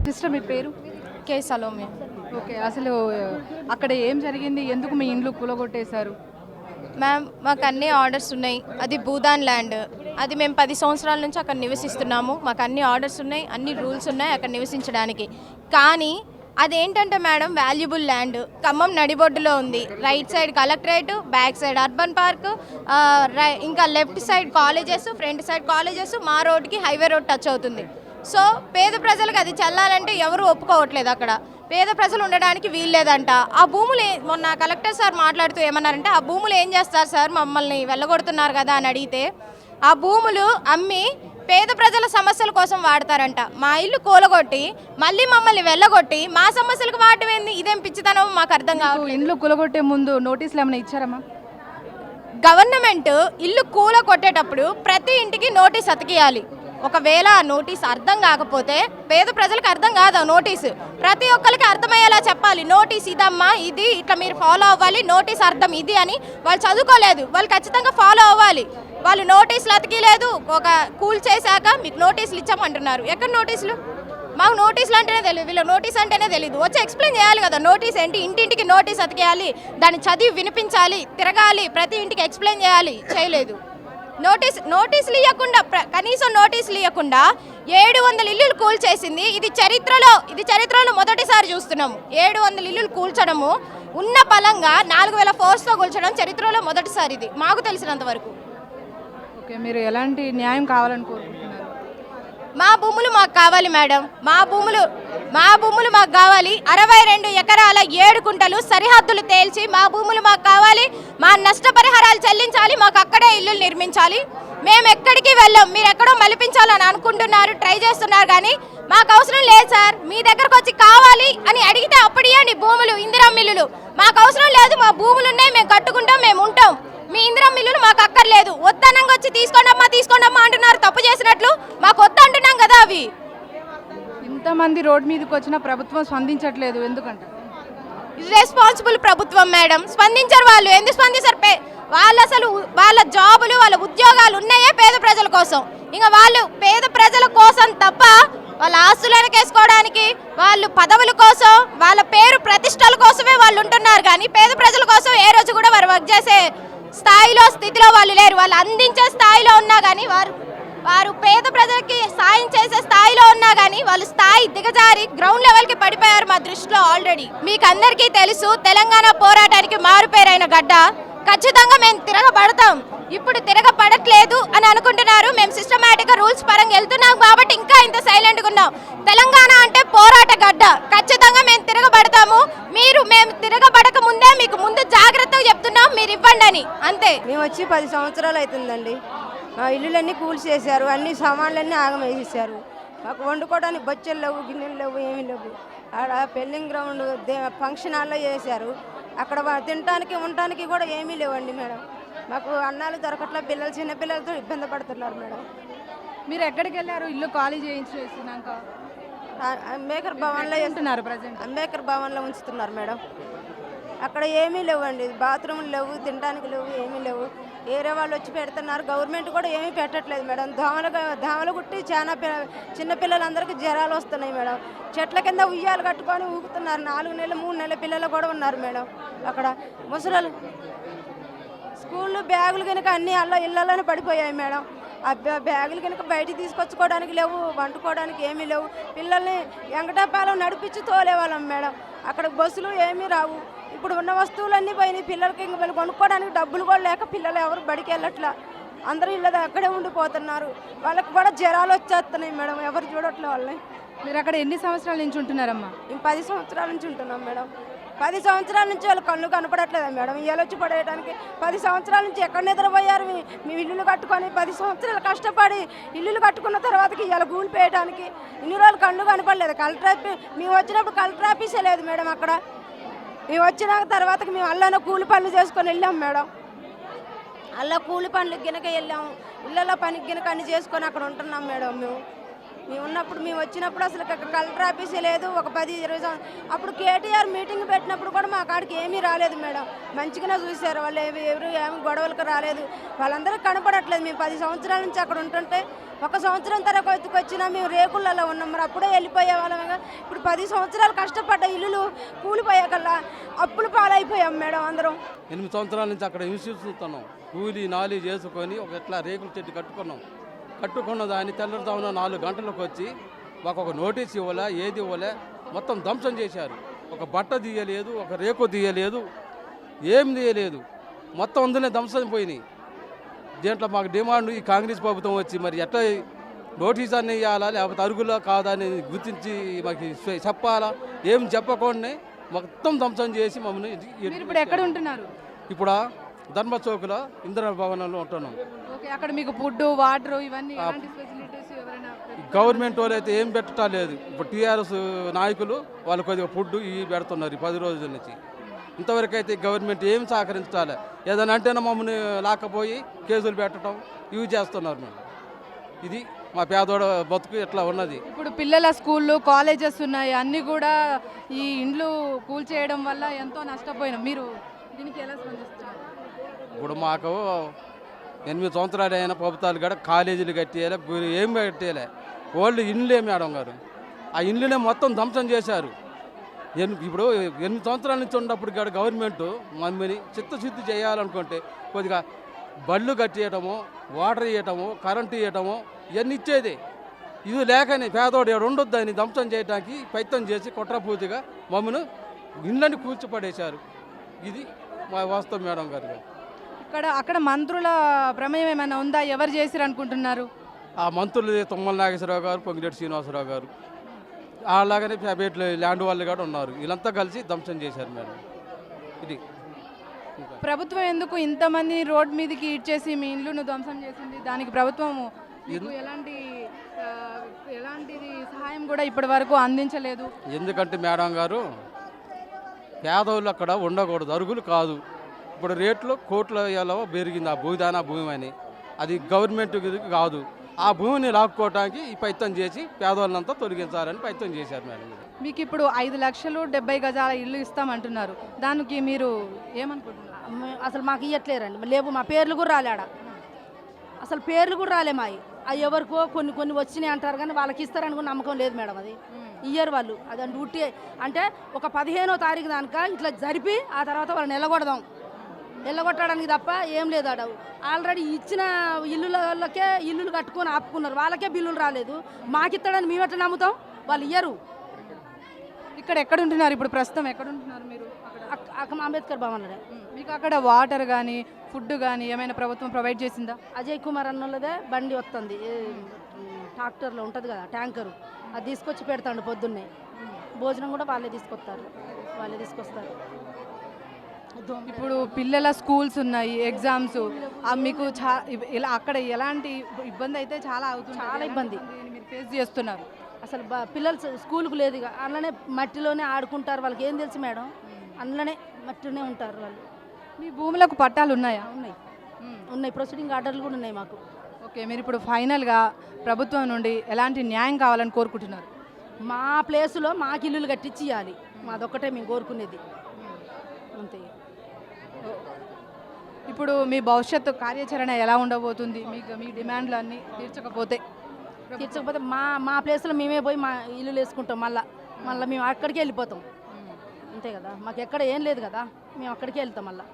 Sister మీ పేరు? కే Salomi. Okay. అసలు అక్కడ ఏం జరిగింది? ఎందుకు మీ ఇండ్లు కూలగొట్టేశారు? మ్యామ్ మాకు అన్ని ఆర్డర్స్ ఉన్నాయి. అది భూదాన్ ల్యాండ్. అది మేము 10 సంవత్సరాల నుంచి అక్కడ నివసిస్తున్నాము. మాకు అన్ని ఆర్డర్స్ ఉన్నాయి, అన్ని రూల్స్ ఉన్నాయి అక్కడ నివసించడానికి. కానీ అదేంటంటే మేడం వాల్యుబుల్ ల్యాండ్ ఖమ్మం నడిబొడ్డులో ఉంది. Right side collectorate, back side urban park, ఇంకా left side colleges, front side colleges, మా రోడ్కి హైవే రోడ్ టచ్ అవుతుంది. సో పేద ప్రజలకు అది చెల్లాలంటే ఎవరు ఒప్పుకోవట్లేదు. అక్కడ పేద ప్రజలు ఉండడానికి వీల్లేదంట. ఆ భూములు మొన్న కలెక్టర్ సార్ మాట్లాడుతూ ఏమన్నారంటే, ఆ భూములు ఏం చేస్తారు సార్, మమ్మల్ని వెళ్ళగొడుతున్నారు కదా అని అడిగితే, ఆ భూములు అమ్మి పేద ప్రజల సమస్యల కోసం వాడతారంట. మా ఇల్లు కూలగొట్టి మళ్ళీ మమ్మల్ని వెళ్ళగొట్టి మా సమస్యలకు వాడటం ఏంది? ఇదేం పిచ్చితనం మాకు అర్థం కాదు. ఇండ్లు కూలగొట్టే ముందు నోటీసులు ఏమైనా ఇచ్చారమ్మా? గవర్నమెంట్ ఇల్లు కూలగొట్టేటప్పుడు ప్రతి ఇంటికి నోటీస్ అతికియాలి. ఒకవేళ ఆ నోటీస్ అర్థం కాకపోతే పేద ప్రజలకు అర్థం కాదు. నోటీసు ప్రతి ఒక్కరికి అర్థమయ్యేలా చెప్పాలి. నోటీస్ ఇదమ్మా, ఇది ఇట్లా మీరు ఫాలో అవ్వాలి, నోటీస్ అర్థం ఇది అని. వాళ్ళు చదువుకోలేదు, వాళ్ళు ఖచ్చితంగా ఫాలో అవ్వాలి. వాళ్ళు నోటీసులు అతికిలేదు. ఒక కూల్ చేశాక మీకు నోటీసులు ఇచ్చామంటున్నారు. ఎక్కడ నోటీసులు? మాకు నోటీసులు అంటేనే తెలియదు, వీళ్ళ నోటీస్ అంటేనే తెలియదు. వచ్చి ఎక్స్ప్లెయిన్ చేయాలి కదా. నోటీస్ ఏంటి? ఇంటింటికి నోటీస్ అతికేయాలి, దాన్ని చదివి వినిపించాలి, తిరగాలి, ప్రతి ఇంటికి ఎక్స్ప్లెయిన్ చేయాలి. చేయలేదు. నోటీసులు ఇవ్వకుండా, కనీసం నోటీసులు ఇవ్వకుండా 700 ఇల్లులు కూల్చేసింది. ఇది చరిత్రలో మొదటిసారి చూస్తున్నాము. 700 ఇల్లులు కూల్చడము ఉన్న బలంగా 4000 ఫోర్స్తో కూల్చడం చరిత్రలో మొదటిసారి ఇది మాకు తెలిసినంత వరకు. ఓకే, మీరు ఎలాంటి న్యాయం కావాలని కోరుకుంటున్నారు? మా భూములు మాకు కావాలి మేడం. మా భూములు మాకు కావాలి. 62 ఎకరాల 7 కుంటలు సరిహద్దులు తేల్చి మా భూములు మాకు కావాలి. మా నష్టపరిహారాలు చెల్లించాలి. మాకు అక్కడే ఇల్లు నిర్మించాలి. మేము ఎక్కడికి వెళ్ళాం. మీరు ఎక్కడో మలిపించాలని అనుకుంటున్నారు, ట్రై చేస్తున్నారు, కానీ మాకు అవసరం లేదు సార్. మీ దగ్గరకు వచ్చి కావాలి అని అడిగితే అప్పుడు ఇవ్వండి భూములు, ఇందిరమ్మ ఇల్లులు. మాకు అవసరం లేదు. మా భూములు ఉన్నాయి, మేము కట్టుకుంటాం, మేము ఉంటాం. మీ ఇందిరమ్మ ఇల్లులు మాకు అక్కర్లేదు. వద్దనంగా వచ్చి తీసుకోండమ్మా అంటున్నారు. తప్పు చేసినట్లు మాకు వద్దంటున్నాం కదా. అవి ఇంతమంది రోడ్ మీదకి వచ్చిన ప్రభుత్వం స్పందించట్లేదు ఎందుకంటే? రెస్పాన్సిబుల్ ప్రభుత్వం మేడం. స్పందించారు వాళ్ళు. ఎందుకు స్పందించారు? వాళ్ళు అసలు వాళ్ళ జాబులు, వాళ్ళ ఉద్యోగాలు ఉన్నాయే పేద ప్రజల కోసం. ఇంకా వాళ్ళు పేద ప్రజల కోసం తప్ప వాళ్ళ ఆస్తులను కేసుకోవడానికి, వాళ్ళు పదవుల కోసం, వాళ్ళ పేరు ప్రతిష్టల కోసమే వాళ్ళు ఉంటున్నారు. కానీ పేద ప్రజల కోసం ఏ రోజు కూడా వారు వర్క్ చేసే స్థితిలో వాళ్ళు లేరు. వాళ్ళు అందించే స్థాయిలో ఉన్నా కానీ, వారు పేద ప్రజలకి సాయం చేసే స్థాయిలో ఉన్నా కానీ వాళ్ళు స్థాయి దిగజారి గ్రౌండ్ లెవెల్కి పడిపోయారు మా దృష్టిలో ఆల్రెడీ. మీకు అందరికీ తెలుసు, తెలంగాణ పోరాటానికి మారుపేరైన గడ్డ. ఖచ్చితంగా మేము తిరగబడతాం. ఇప్పుడు తిరగబడట్లేదు అని అనుకుంటున్నారు. మేము సిస్టమేటిక్గా రూల్స్ పరంగా వెళ్తున్నాం కాబట్టి ఇంకా ఇంత సైలెంట్గా ఉన్నాం. తెలంగాణ అంటే పోరాట గడ్డ. ఖచ్చితంగా మేము తిరగబడతాము. మేము తిరగబడక ముందే మీకు ముందు జాగ్రత్తగా చెప్తున్నాం, మీరు ఇవ్వండి అని. అంతే. మేము వచ్చి 10 సంవత్సరాలు అవుతుందండి. మా ఇల్లులన్నీ కూల్చేశారు, అన్ని సామాన్లన్నీ ఆగమేసేసారు. మాకు వండుకోవడానికి బొచ్చెలు లేవు, గిన్నెలు లేవు, ఏమీ లేవు. ఆడ పెళ్ళింగ్ గ్రౌండ్ ఫంక్షన్ హాల్లో చేశారు. అక్కడ తినడానికి ఉండటానికి కూడా ఏమీ లేవండి మేడం. మాకు అన్నాలు దొరకట్ల, చిన్నపిల్లలతో ఇబ్బంది పడుతున్నారు మేడం. మీరు ఎక్కడికి వెళ్ళారు ఇల్లు ఖాళీ చేయించేసినాక? అంబేద్కర్ భవన్లో ఉంటున్నారు ప్రజెంట్. అంబేద్కర్ భవన్లో ఉంచుతున్నారు మేడం. అక్కడ ఏమీ లేవండి, బాత్రూములు లేవు, తినడానికి లేవు, ఏమీ లేవు. ఏరే వాళ్ళు వచ్చి పెడుతున్నారు. గవర్నమెంట్ కూడా ఏమీ పెట్టట్లేదు మేడం. దోమలు కుట్టి చాలా చిన్నపిల్లలందరికీ జ్వరాలు వస్తున్నాయి మేడం. చెట్ల కింద ఉయ్యాలు కట్టుకొని ఊగుతున్నారు. 4 నెలలు 3 నెలల పిల్లలు కూడా ఉన్నారు మేడం. అక్కడ ముసలు స్కూళ్ళు బ్యాగులు కనుక అన్నీ ఇళ్ళలోనే పడిపోయాయి మేడం. ఆ బ్యాగులు కనుక బయటికి తీసుకొచ్చుకోవడానికి లేవు, వండుకోవడానికి ఏమీ లేవు. పిల్లల్ని వెంకటాపాలెం నడిపించి తోలేవాళ్ళం మేడం. అక్కడ బస్సులు ఏమీ రావు. ఇప్పుడు ఉన్న వస్తువులన్నీ పోయినాయి. పిల్లలకి ఇంక వీళ్ళు కొనుక్కోవడానికి డబ్బులు కూడా లేక పిల్లలు ఎవరు బడికి వెళ్ళట్లా. అందరూ ఇళ్ళ అక్కడే ఉండిపోతున్నారు. వాళ్ళకి కూడా జ్వరాలు వచ్చేస్తున్నాయి మేడం. ఎవరు చూడట్లే వాళ్ళని. మీరు అక్కడ ఎన్ని సంవత్సరాల నుంచి ఉంటున్నారమ్మా? మేము 10 సంవత్సరాల నుంచి ఉంటున్నాం మేడం. 10 సంవత్సరాల నుంచి వాళ్ళు కళ్ళు కనపడట్లేదా మేడం? ఇవాళ వచ్చి పడేయడానికి 10 సంవత్సరాల నుంచి ఎక్కడ నిద్రపోయారు? మీ ఇల్లులు కట్టుకొని 10 సంవత్సరాలు కష్టపడి ఇల్లులు కట్టుకున్న తర్వాతకి ఇవాళ కూలిపోయడానికి ఇన్ని రోజులు కళ్ళు కనపడలేదు. మేము వచ్చినప్పుడు కలెక్టర్ ఆఫీసే లేదు మేడం. అక్కడ మేము వచ్చిన తర్వాతకి మేము అల్లలో కూలి పనులు చేసుకొని వెళ్ళాం మేడం. అల్ల కూలి పనులకు గినక వెళ్ళాము. ఇళ్ళలో పనికి గినక అన్ని చేసుకొని అక్కడ ఉంటున్నాం మేడం. మేము ఉన్నప్పుడు, మేము వచ్చినప్పుడు అసలు కలెక్టర్ ఆఫీసే లేదు. ఒక 10-20 అప్పుడు కేటీఆర్ మీటింగ్ పెట్టినప్పుడు కూడా మా కాడికి ఏమీ రాలేదు మేడం. మంచిగానే చూశారు వాళ్ళు. ఏమి గొడవలకు రాలేదు. వాళ్ళందరికీ కనపడట్లేదు. మేము 10 సంవత్సరాల నుంచి అక్కడ ఉంటుంటే ఒక సంవత్సరం తర్వాత వచ్చినా మేము రేకులలో ఉన్నాం, మరి అప్పుడే వెళ్ళిపోయే వాళ్ళం. ఇప్పుడు 10 సంవత్సరాలు కష్టపడ్డ ఇల్లులు కూలిపోయాకల్లా అప్పులు పాలైపోయాం మేడం అందరం. 8 సంవత్సరాల నుంచి అక్కడ హింసిస్తున్నాం. కూలి నాలి చేసుకొని ఒక ఇట్లా రేకుల చెట్టు కట్టుకున్న దాన్ని తెల్లవారుజామున 4 గంటలకు వచ్చి మాకు ఒక నోటీస్ ఇవ్వలే, ఏది ఇవ్వలే, మొత్తం ధ్వంసం చేశారు. ఒక బట్ట తీయలేదు, ఒక రేకు తీయలేదు, ఏం తీయలేదు, మొత్తం అందులో ధ్వంసం పోయినాయి. దీంట్లో మాకు డిమాండ్ ఈ కాంగ్రెస్ ప్రభుత్వం వచ్చి మరి ఎట్లా నోటీస్ అన్ని ఇవ్వాలా, లేకపోతే అరుగులా కాదా అని గుర్తించి మాకు చెప్పాలా, ఏం చెప్పకుండా మొత్తం ధ్వంసం చేసి మమ్మల్ని మీరు ఇప్పుడు ఎక్కడ ఉంటున్నారు? ఇప్పుడు ధర్మ చౌక్లో ఇందిరా భవనంలో ఉంటున్నాం. ఓకే, అక్కడ మీకు ఫుడ్ వాటర్ ఇవన్నీ ఎలాంటి ఫెసిలిటీస్ ఎవరైనా గవర్నమెంట్ వాళ్ళు అయితే ఏం పెట్టలేదు. ఇప్పుడు టీఆర్ఎస్ నాయకులు వాళ్ళు కొద్దిగా ఫుడ్ ఇవి పెడుతున్నారు ఈ 10 రోజుల నుంచి. ఇంతవరకు అయితే గవర్నమెంట్ ఏం సహకరించాలి, ఏదైనా అంటేనే మమ్మల్ని లాక్కపోయి కేసులు పెట్టడం ఇవి చేస్తున్నారు. మేము ఇది మా పేదోడ బతుకు ఎట్లా ఉన్నది. ఇప్పుడు పిల్లల స్కూళ్ళు కాలేజెస్ ఉన్నాయి, అన్నీ కూడా ఈ ఇండ్లు కూల్చేయడం వల్ల ఎంతో నష్టపోయినాం. మీరు దీనికి ఎలా స్పందిస్తున్నారు? ఇప్పుడు మాకు 8 సంవత్సరాలు అయిన ప్రభుత్వాలు కూడా కాలేజీలు కట్టేయాలి, ఏం కట్టేయాలి, వాళ్ళు ఇండ్లే మేడం గారు ఆ ఇండ్లనే మొత్తం ధ్వంసం చేశారు. ఇప్పుడు 8 సంవత్సరాల నుంచి ఉన్నప్పుడు కూడా గవర్నమెంట్ మమ్మల్ని చిత్తశుద్ధి చేయాలనుకుంటే కొద్దిగా బళ్ళు కట్టేయటము, వాటర్ ఇవ్వటము, కరెంటు ఇవ్వటము ఇవన్నీ ఇచ్చేది. ఇది లేకని పేదోడు ఉండొద్దని ధ్వంసం చేయడానికి ప్రయత్నం చేసి కుట్రపూర్తిగా మమ్మల్ని ఇళ్ళని కూర్చిపడేశారు. ఇది మా వాస్తవం మేడం గారు. అక్కడ మంత్రుల ప్రమేయం ఏమైనా ఉందా? ఎవరు చేసిరు అనుకుంటున్నారు? ఆ మంత్రులు తుమ్మల నాగేశ్వరరావు గారు, పొంగిరెడ్డి శ్రీనివాసరావు గారు, అలాగనే ప్రైవేట్ ల్యాండ్ వాళ్ళు కూడా ఉన్నారు. వీళ్ళంతా కలిసి ధ్వంసం చేశారు మేడం. ఇది ప్రభుత్వం ఎందుకు ఇంతమంది రోడ్ మీదకి ఇచ్చేసి మీ ఇల్లును ధ్వంసం చేసింది? దానికి ప్రభుత్వం మీకు ఎలాంటిది సహాయం కూడా ఇప్పటి వరకు అందించలేదు. ఎందుకంటే మేడం గారు పేదవాళ్ళు అక్కడ ఉండకూడదు, అరుగులు కాదు. ఇప్పుడు రేట్లు కోట్ల ఎలా పెరిగింది ఆ భూదాన భూమి అని, అది గవర్నమెంట్ కాదు. ఆ భూమిని లాక్కోవడానికి ఈ ప్రయత్నం చేసి పేదవాళ్ళంతా తొలగించాలని ప్రయత్నం చేశారు మేడం. మీకు ఇప్పుడు 5 లక్షలు 70 గజాల ఇల్లు ఇస్తామంటున్నారు, దానికి మీరు ఏమనుకుంటున్నారు? అసలు మాకు ఇవ్వట్లేరండి, లేవు. మా పేర్లు కూడా రాలేడ, అసలు పేర్లు కూడా రాలే మావి. అవి ఎవరికో కొన్ని వచ్చినాయి అంటారు, కానీ వాళ్ళకి ఇస్తారని కూడా నమ్మకం లేదు మేడం. అది ఇయ్యరు వాళ్ళు. అది డ్యూటీ అంటే ఒక 15వ తారీఖు దానిక ఇట్లా జరిపి ఆ తర్వాత వాళ్ళని ఎల్లగొట్టడానికి తప్ప ఏం లేదు. ఆడ ఆల్రెడీ ఇచ్చిన ఇల్లులకే ఇల్లులు కట్టుకొని ఆపుకున్నారు, వాళ్ళకే బిల్లులు రాలేదు. మాకిస్తాడని మేము ఎట్లా నమ్ముతాం? వాళ్ళు ఇయ్యరు. ఇక్కడ ఎక్కడ ఉంటున్నారు ఇప్పుడు ప్రస్తుతం? ఎక్కడ ఉంటున్నారు మీరు? అక్కడ అంబేద్కర్ భవన్లోనే. మీకు అక్కడ వాటర్ కానీ ఫుడ్ కానీ ఏమైనా ప్రభుత్వం ప్రొవైడ్ చేసిందా? అజయ్ కుమార్ అన్నోళ్ళదే బండి వస్తుంది, ట్రాక్టర్లో ఉంటుంది కదా ట్యాంకరు, అది తీసుకొచ్చి పెడతాడు పొద్దున్నే. భోజనం కూడా వాళ్ళే తీసుకొస్తారు. ఇప్పుడు పిల్లల స్కూల్స్ ఉన్నాయి, ఎగ్జామ్స్, మీకు ఇలా అక్కడ ఎలాంటి ఇబ్బంది అయితే చాలా అవుతుంది? చాలా ఇబ్బంది మీరు ఫేస్ చేస్తున్నారు. అసలు పిల్లలు స్కూల్కు లేదు, ఇక అందులోనే మట్టిలోనే ఆడుకుంటారు. వాళ్ళకి ఏం తెలుసు మేడం, అందులోనే మట్టిలోనే ఉంటారు వాళ్ళు. మీ భూములకు పట్టాలు ఉన్నాయా? ఉన్నాయి, ప్రొసీడింగ్ ఆర్డర్లు కూడా ఉన్నాయి మాకు. ఓకే, మీరు ఇప్పుడు ఫైనల్గా ప్రభుత్వం నుండి ఎలాంటి న్యాయం కావాలని కోరుకుంటున్నారు? మా ప్లేసులో మాకు ఇల్లులు కట్టించి ఇవ్వాలి, మాదొక్కటే మేము కోరుకునేది, అంతే. ఇప్పుడు మీ భవిష్యత్తు కార్యాచరణ ఎలా ఉండబోతుంది? మీ డిమాండ్లు అన్నీ తీర్చకపోతే మా ప్లేస్లో మేమే పోయి మా ఇల్లులు వేసుకుంటాం. మళ్ళీ మేము అక్కడికే వెళ్ళిపోతాం, అంతే కదా. మాకు ఎక్కడ ఏం లేదు కదా, మేము అక్కడికే వెళ్తాం మళ్ళీ.